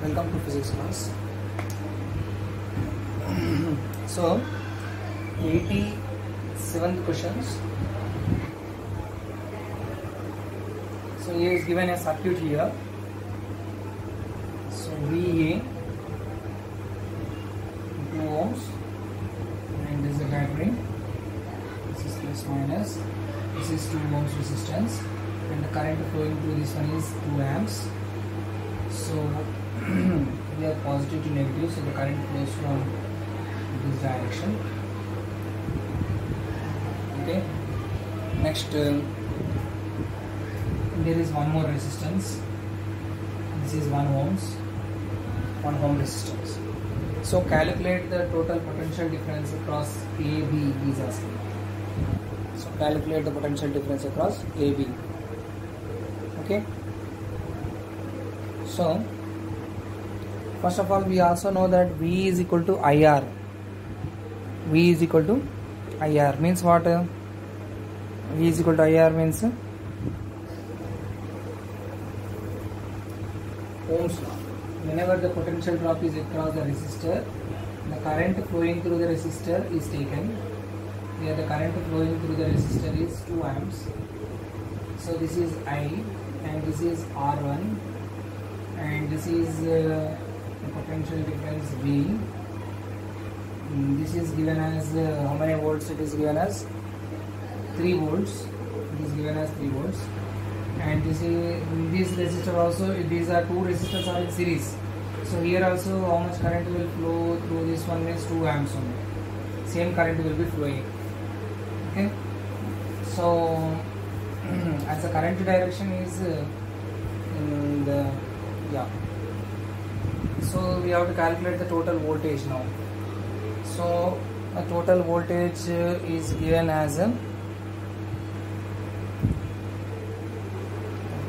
Welcome to physics class. So 87th questions. So here is given a circuit here. So VA 2 ohms and this is a battery. This is plus minus. This is 2 ohms resistance and the current flowing through this one is 2 amps. So we are positive to negative, so the current flows from this direction. Okay. Next, there is one more resistance. This is 1 ohms, 1 ohm resistance. So calculate the total potential difference across AB is asking. So calculate the potential difference across AB. Okay. So first of all, we also know that V is equal to IR. V is equal to IR means what? V is equal to IR means Ohm's law. Whenever the potential drop is across the resistor, the current flowing through the resistor is taken. Here the current flowing through the resistor is 2 amps. So this is I and this is R1 and this is the potential difference V. This is given as how many volts? It is given as 3 volts. It is given as 3 volts. And this resistor also, these are 2 resistors are in series. So here also how much current will flow through this one is 2 amps only. Same current will be flowing. Okay. So as the current direction is in the so we have to calculate the total voltage now. So the total voltage is given as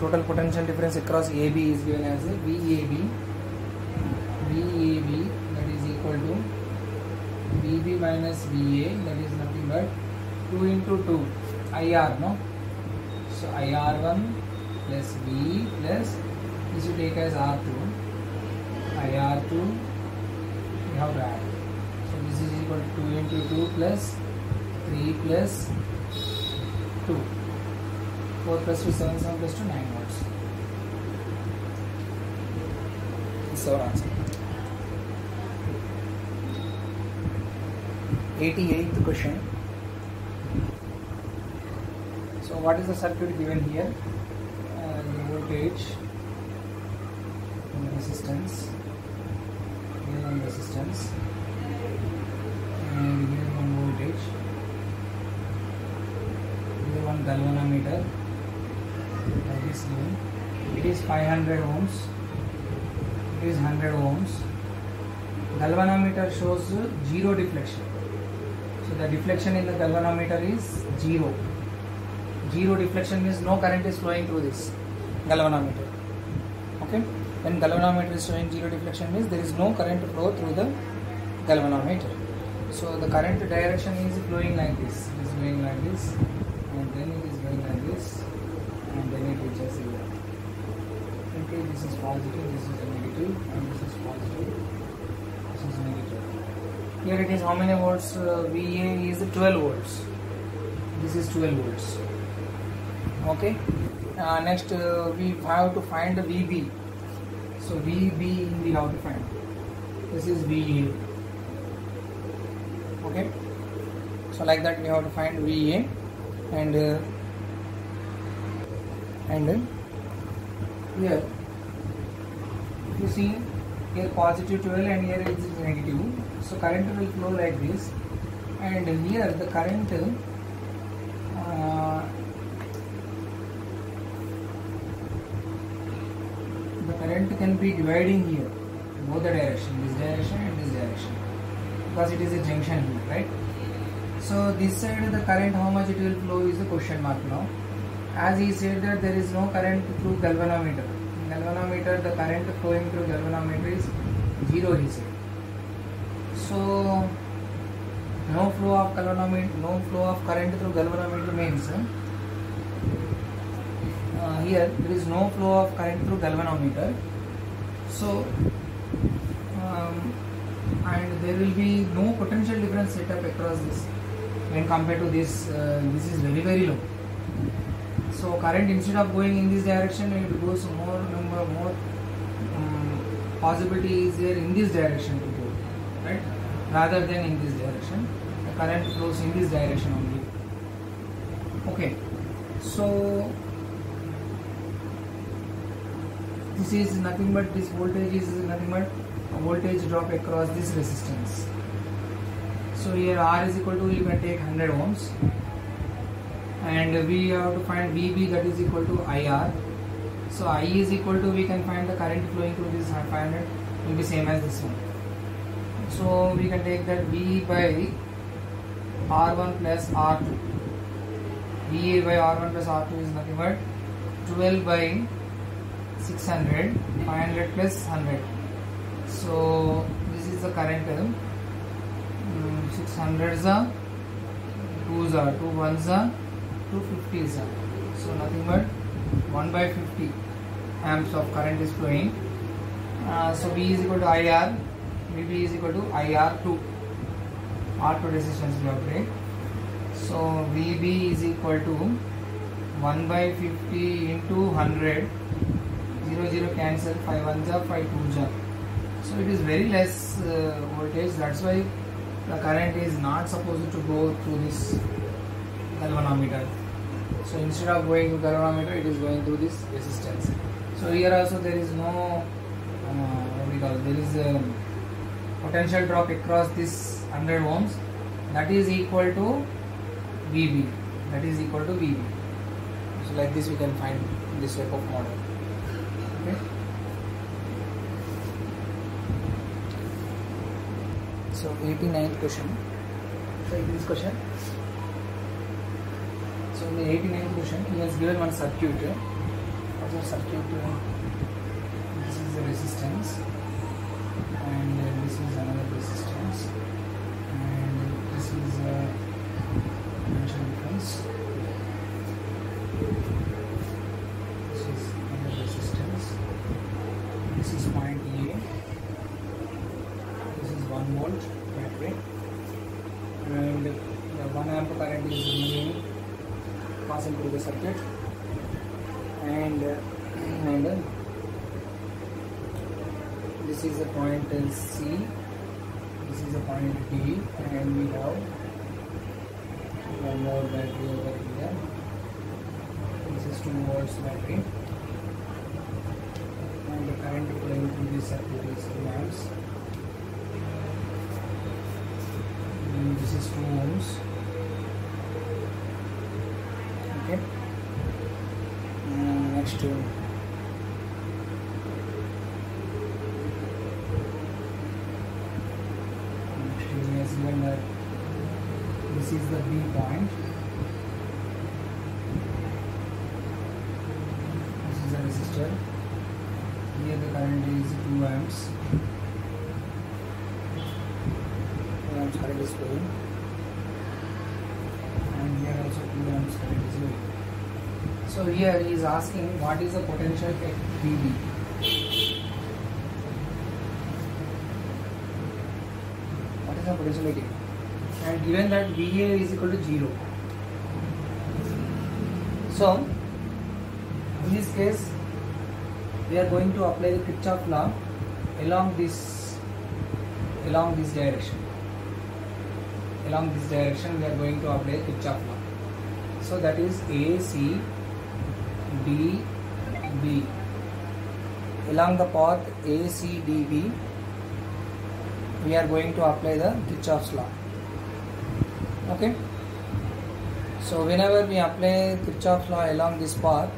total potential difference across AB is given as VAB. VAB that is equal to VB minus VA, that is nothing but 2 into 2 IR, no? So IR1 plus V plus this you take as R2. IR2 we have to add. So this is equal to 2 into 2 plus 3 plus 2. 4 plus 2, 7, 7 plus 2, 9 volts. This is our answer. 88th question. So what is the circuit given here? The voltage and the resistance. Here one resistance and here one voltage. Here one galvanometer. That is given. It is 500 ohms. It is 100 ohms. Galvanometer shows 0 deflection. So the deflection in the galvanometer is 0. 0 deflection means no current is flowing through this galvanometer. Okay. When galvanometer is showing 0 deflection means there is no current flow through the galvanometer. So the current direction is flowing like this. It is going like this and then it is going like this and then it reaches here. Okay, this is positive, this is negative and this is positive, this is negative. Here it is how many volts? VA is 12 volts. This is 12 volts. Okay. Next we have to find the VB. So VB we have to find. This is VA. Okay. So like that we have to find VA and here you see here positive 12 and here it is negative. So current will flow like this and here the current can be dividing here both the direction, this direction and this direction, because it is a junction here, right? So this side the current how much it will flow is a question mark now. As he said that there is no current through galvanometer. Galvanometer, the current flowing through galvanometer is 0, he said. So no flow of galvanometer, no flow of current through galvanometer means here there is no flow of current through galvanometer. So and there will be no potential difference set up across this when compared to this. This is very low. So current, instead of going in this direction, it goes more possibility is there in this direction to go, right, rather than in this direction. The current flows in this direction only. Okay, so this is nothing but, this voltage is nothing but a voltage drop across this resistance. So here R is equal to, you can take 100 ohms, and we have to find VB, that is equal to IR. So I is equal to, we can find the current flowing through this 500 will be same as this one. So we can take that V by R1 plus R2. VA by R1 plus R2 is nothing but 12 by 600, 500 plus 100. So this is the current term. 600s are 2s are 2 1s are 250s are. So nothing but 1 by 50 amps of current is flowing. So V is equal to IR, VB is equal to IR2. R2 resistance we have take. So VB is equal to 1 by 50 into 100. 0 0 cancel, 5 1s are 5 2s are. So it is very less voltage. That's why the current is not supposed to go through this galvanometer. So instead of going to galvanometer, it is going through this resistance. So here also there is no there is a potential drop across this 100 ohms, that is equal to VB, that is equal to VB. So like this we can find this type of model. Okay. So 89th question. Take this question. So in the 89th question, he has given one circuit. What's the circuit? This is the resistance, and this is another resistance, and this is a potential difference. This is another resistance. This is point A. This is 1 volt battery, and the 1 amp current is moving, passing through the circuit, and this is the point C, this is the point D, and we have one more battery over here. This is 2 volts battery, and the current flowing through this circuit is 2 amps, and this is 2 ohms. Okay. Next he has given that this is the B point, this is a resistor, here the current is 2 amps, 2 amps current is flowing, and here also 2 amps current is flowing. So here he is asking what is the potential at VB. What is the potential at A? And given that VA is equal to 0. So in this case we are going to apply the Kirchhoff law along this direction. Along this direction we are going to apply Kirchhoff law. So that is AC D B. Along the path ACDB, we are going to apply the Kirchhoff's law. Okay. So whenever we apply Kirchhoff's law along this path,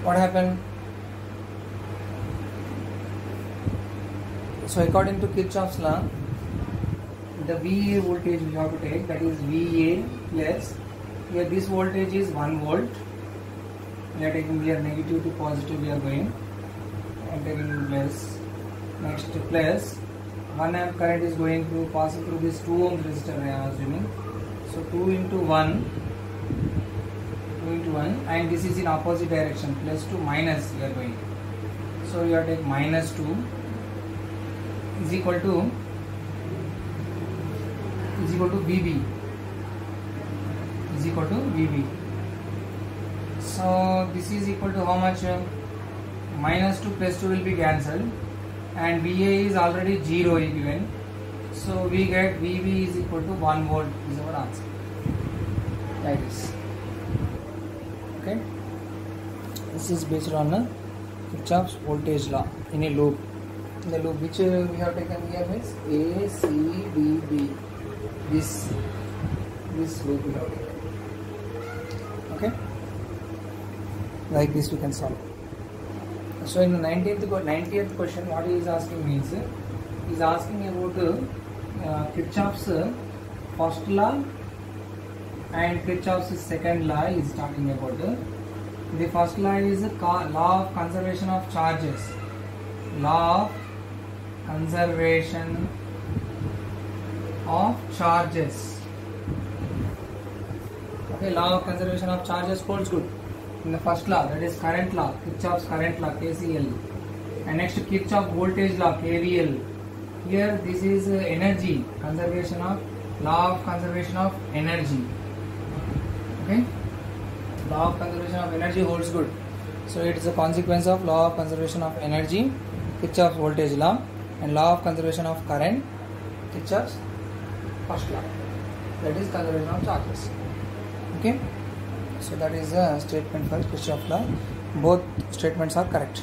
what happened? So according to Kirchhoff's law, the VA voltage we have to take, that is VA plus, here this voltage is 1 volt. We are taking here negative to positive, we are going and taking plus. Next plus 1 amp current is going through, passing through this 2 ohm resistor I am assuming. So 2 into 1, and this is in opposite direction, plus to minus we are going. So you are taking minus 2 is equal to VB, is equal to VB. So this is equal to how much? Minus 2 plus 2 will be cancelled, and VA is already 0 given. So we get VB is equal to 1 volt is our answer. Like this. Okay. This is based on Kirchhoff's voltage law in a loop. In the loop which we have taken here means A, C, D, B. This loop we have taken. Okay. Like this we can solve. So in the 90th question, what he is asking means he is asking about Kirchhoff's first law and Kirchhoff's second law. Is talking about the first law is law of conservation of charges. Law of conservation of charges. Okay, law of conservation of charges holds good. In the first law, that is current law, Kirchhoff's current law, KCL, and next Kirchhoff voltage law, KVL. Here this is energy, conservation of, law of conservation of energy. Okay, law of conservation of energy holds good. So it is a consequence of law of conservation of energy, Kirchhoff's voltage law, and law of conservation of current, Kirchhoff's first law, that is conservation of charges. Okay. So that is a statement for Kirchhoff law. Both statements are correct.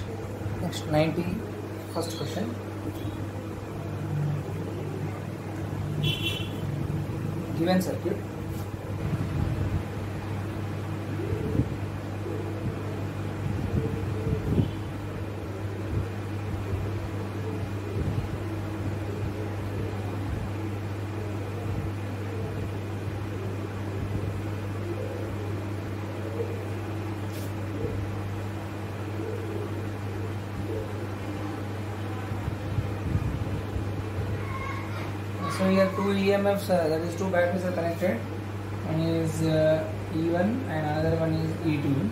Next, 91st question. Given circuit. So here two EMFs, that is two batteries are connected. One is E1 and another one is E2.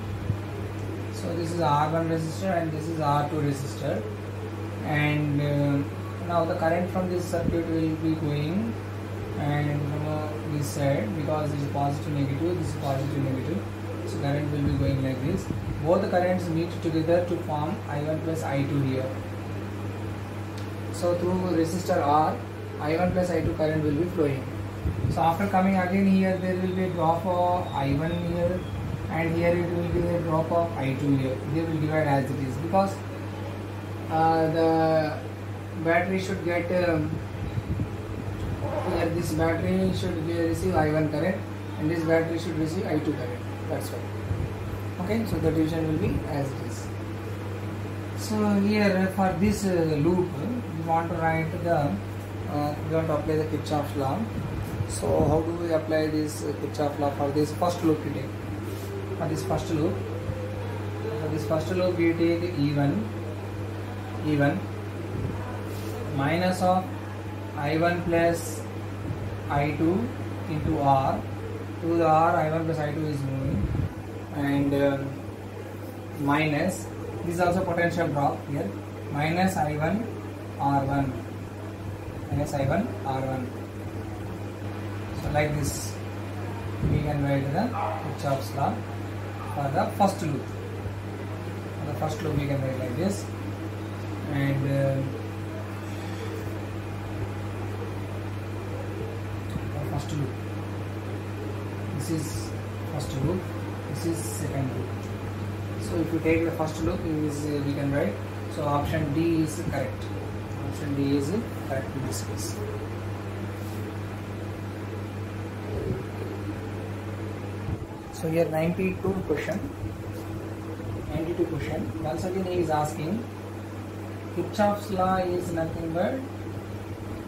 So this is R1 resistor and this is R2 resistor. And now the current from this circuit will be going, and from this side, because this is positive negative, this is positive negative. So current will be going like this. Both the currents meet together to form I1 plus I2 here. So through resistor R, I1 plus I2 current will be flowing. So after coming again here, there will be a drop of I1 here, and here it will be a drop of I2 here. They will divide as it is, because the battery should get here, this battery should receive I1 current and this battery should receive I2 current. That's why. Okay, so the division will be as it is. So here for this loop, we want to write the we want to apply the Kirchhoff's law. So how do we apply this Kirchhoff law for this first loop we take? For this first loop, we take E1 minus of I1 plus I2 into R. To the R, I1 plus I2 is moving, and minus, this is also potential drop here, minus I1 R1. Minus I1 R1. So like this we can write the Kirchhoff's law for the first loop. For the first loop we can write like this, and for first loop, this is first loop, this is second loop. So if you take the first loop, we can write, so option D is correct. Option D is correct in this case. So here 92 question. Once again he is asking, Kirchhoff's law is nothing but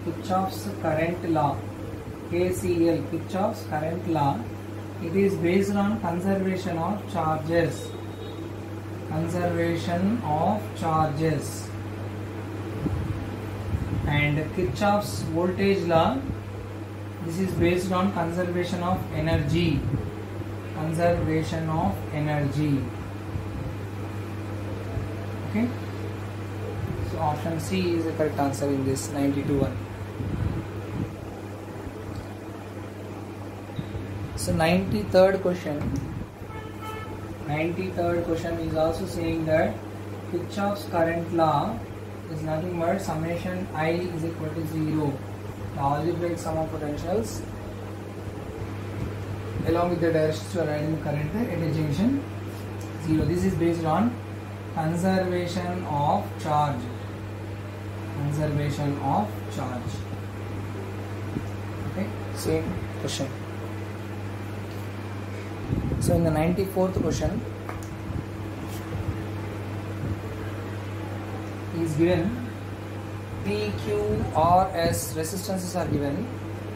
Kirchhoff's current law, KCL, Kirchhoff's current law. It is based on conservation of charges. Conservation of charges. And Kirchhoff's voltage law, this is based on conservation of energy. Conservation of energy. Okay. So option C is the correct answer in this 92 one. So 93rd question. 93rd question is also saying that Kirchhoff's current law is nothing but summation I is equal to 0. The algebraic sum of potentials along with the directions to aligning current at a junction 0. This is based on conservation of charge. Conservation of charge. Okay, same question. So in the 94th question is given P, Q, R, S resistances are given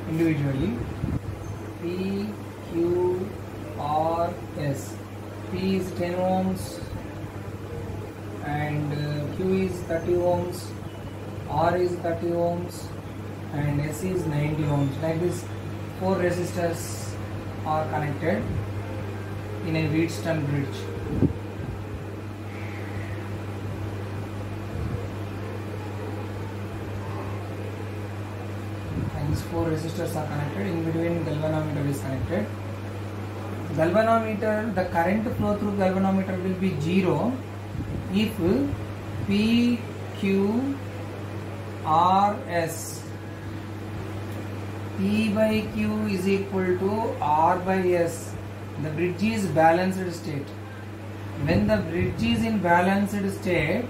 individually. P, Q, R, S. P is 10 ohms and Q is 30 ohms, R is 30 ohms and S is 90 ohms. Like this, 4 resistors are connected in a Wheatstone bridge. And these 4 resistors are connected. In between, galvanometer is connected. Galvanometer, the current flow through galvanometer will be 0 if P, Q, R, S. P by Q is equal to R by S. The bridge is balanced state. When the bridge is in balanced state,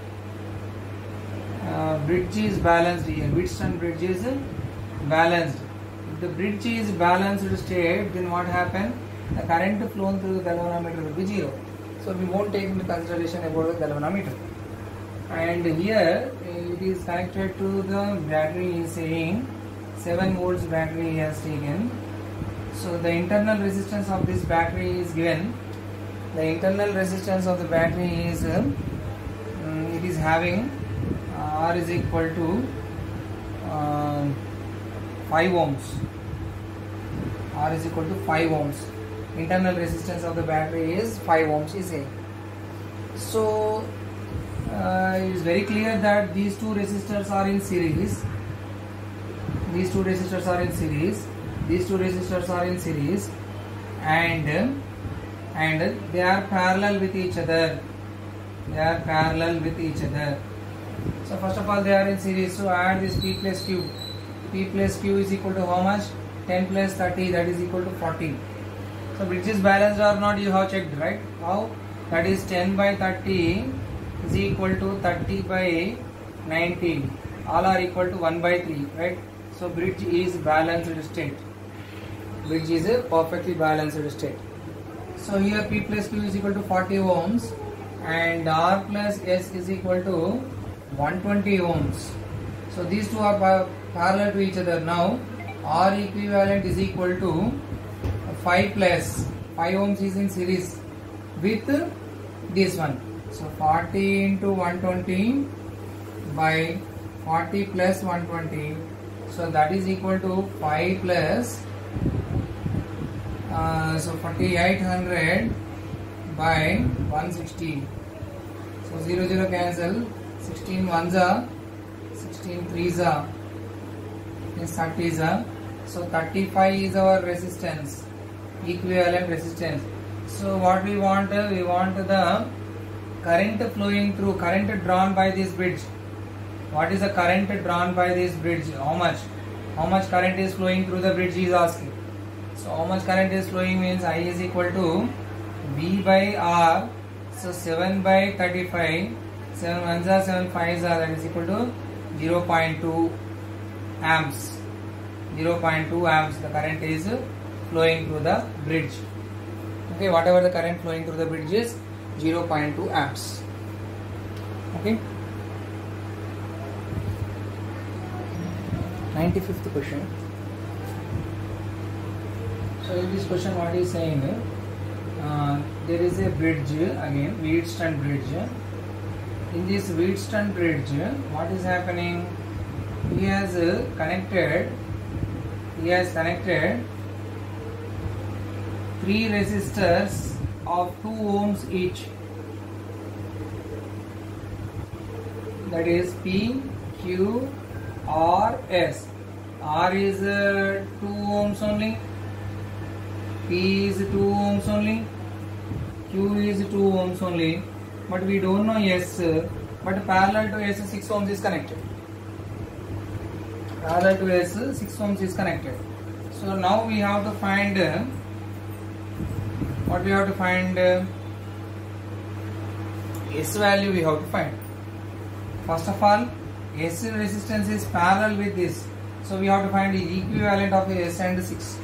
bridge is balanced here. Wheatstone bridge is balanced. If the bridge is balanced state, then what happens? The current flowing through the galvanometer will be 0. So we won't take into consideration about the galvanometer. And here it is connected to the battery is saying 7 volts battery he has taken. So the internal resistance of this battery is given. The internal resistance of the battery is it is having R is equal to 5 ohms. R is equal to 5 ohms. Internal resistance of the battery is 5 ohms is saying. So it is very clear that these two resistors are in series. These two resistors are in series. These two resistors are in series, and they are parallel with each other. They are parallel with each other. So first of all, they are in series. So add this P plus Q. P plus Q is equal to how much? 10 plus 30, that is equal to 40. So which is balanced or not, you have checked, right? How? That is 10 by 30 is equal to 30 by 90. All are equal to 1 by 3, right? So bridge is balanced state. Bridge is a perfectly balanced state. So here P plus Q is equal to 40 ohms and R plus S is equal to 120 ohms. So these two are parallel to each other. Now R equivalent is equal to 5 plus 5 ohms is in series with this one. So 40 into 120 by 40 plus 120. So that is equal to 5 plus so 4800 by 160. So 0 0 cancel. 16 ones are 16 threes are 30s are. So 35 is our resistance, equivalent resistance. So what we want the current flowing through, current drawn by this bridge. What is the current drawn by this bridge? How much? How much current is flowing through the bridge he is asking. So how much current is flowing means I is equal to V by R. So 7 by 35. 7 ones are 7 5s are, that is equal to 0.2 amps. 0.2 amps the current is flowing through the bridge. Okay, whatever the current flowing through the bridge is 0.2 amps. Okay. 95th question. So in this question what is saying, there is a bridge again, Wheatstone bridge. In this Wheatstone bridge, what is happening? He has connected 3 resistors of 2 ohms each. that is P, Q, R, S. R is 2 ohms only, P is 2 ohms only, Q is 2 ohms only, but we don't know S, but parallel to S 6 ohms is connected. Parallel to S 6 ohms is connected. So now we have to find what we have to find. S value we have to find. First of all, S resistance is parallel with this, so we have to find the equivalent of S and 6.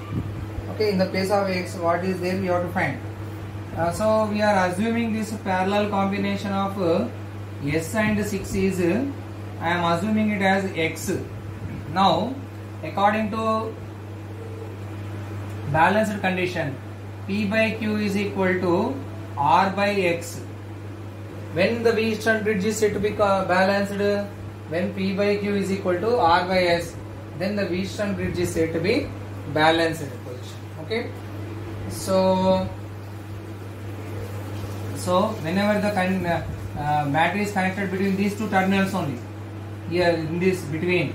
Okay, in the place of X, what is there we have to find. So we are assuming this parallel combination of S and 6 is, I am assuming it as X. Now, according to balanced condition, P by Q is equal to R by X. When the Wheatstone bridge is said to be balanced, when P by Q is equal to R by S, then the Wheatstone bridge is said to be balanced position. Okay. So whenever the battery is connected between these two terminals only, here in this between,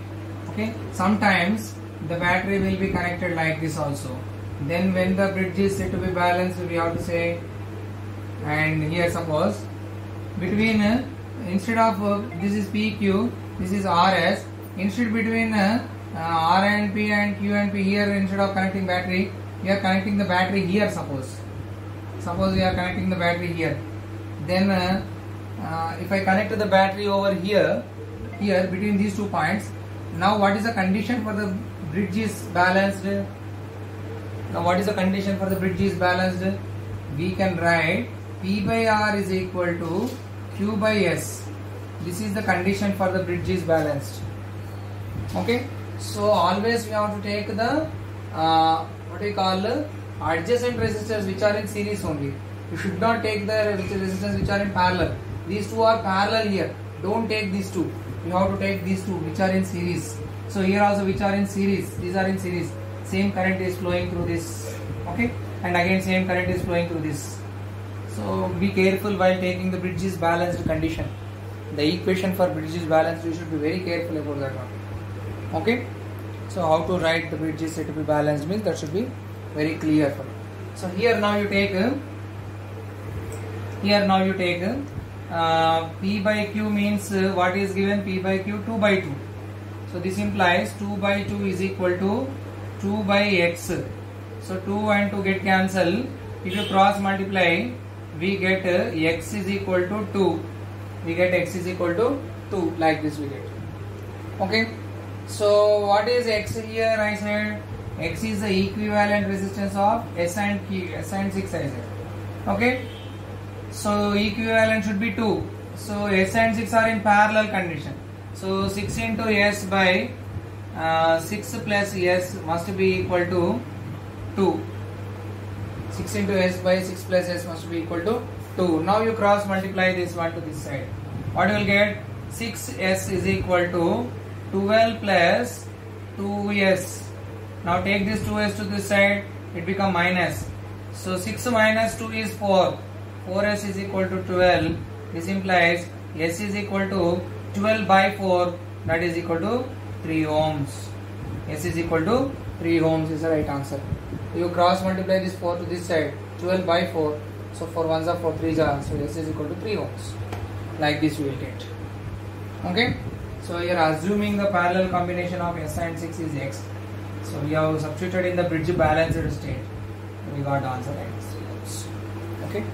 okay, sometimes the battery will be connected like this also. Then when the bridge is said to be balanced, we have to say, and here suppose between instead of this is PQ, this is RS, instead between R and P and Q and P, here instead of connecting battery, we are connecting the battery here. Suppose we are connecting the battery here. Then if I connect the battery over here between these 2 points, now what is the condition for the bridge is balanced? Now what is the condition for the bridge is balanced? We can write P by R is equal to Q by S. This is the condition for the bridge is balanced. Okay. So always we have to take the what we call adjacent resistors which are in series only. You should not take the resistors which are in parallel. These two are parallel here. Don't take these two. You have to take these two which are in series. So here also which are in series. These are in series. Same current is flowing through this. Okay. And again same current is flowing through this. So be careful while taking the bridge is balanced condition. The equation for bridge is balanced, you should be very careful about that one. Okay. So how to write the bridge is said to be balanced means that should be very clear for you. So here now you take P by Q means what is given, P by Q 2 by 2. So this implies 2 by 2 is equal to 2 by X. So 2 and 2 get cancelled. If you cross multiply, we get X is equal to 2. We get X is equal to 2, like this we get. Okay. So what is X here? I said X is the equivalent resistance of S and Q, S and 6 I said. Okay. So equivalent should be 2. So S and 6 are in parallel condition. So 6 into S by 6 plus S must be equal to 2. 6 into S by 6 plus S must be equal to 2. Now you cross multiply this one to this side. What you will get? 6S is equal to 12 plus 2S. Now take this 2S to this side, it become minus. So 6 minus 2 is 4. 4S is equal to 12. This implies S is equal to 12 by 4, that is equal to 3 ohms. S is equal to 3 ohms is the right answer. You cross multiply this 4 to this side, 12 by 4. So 4 ones are 4 3s are, so S is equal to 3 ohms. Like this you will get. Okay. So you are assuming the parallel combination of S and 6 is X. So we have substituted in the bridge balanced state. We got the answer like this. Okay.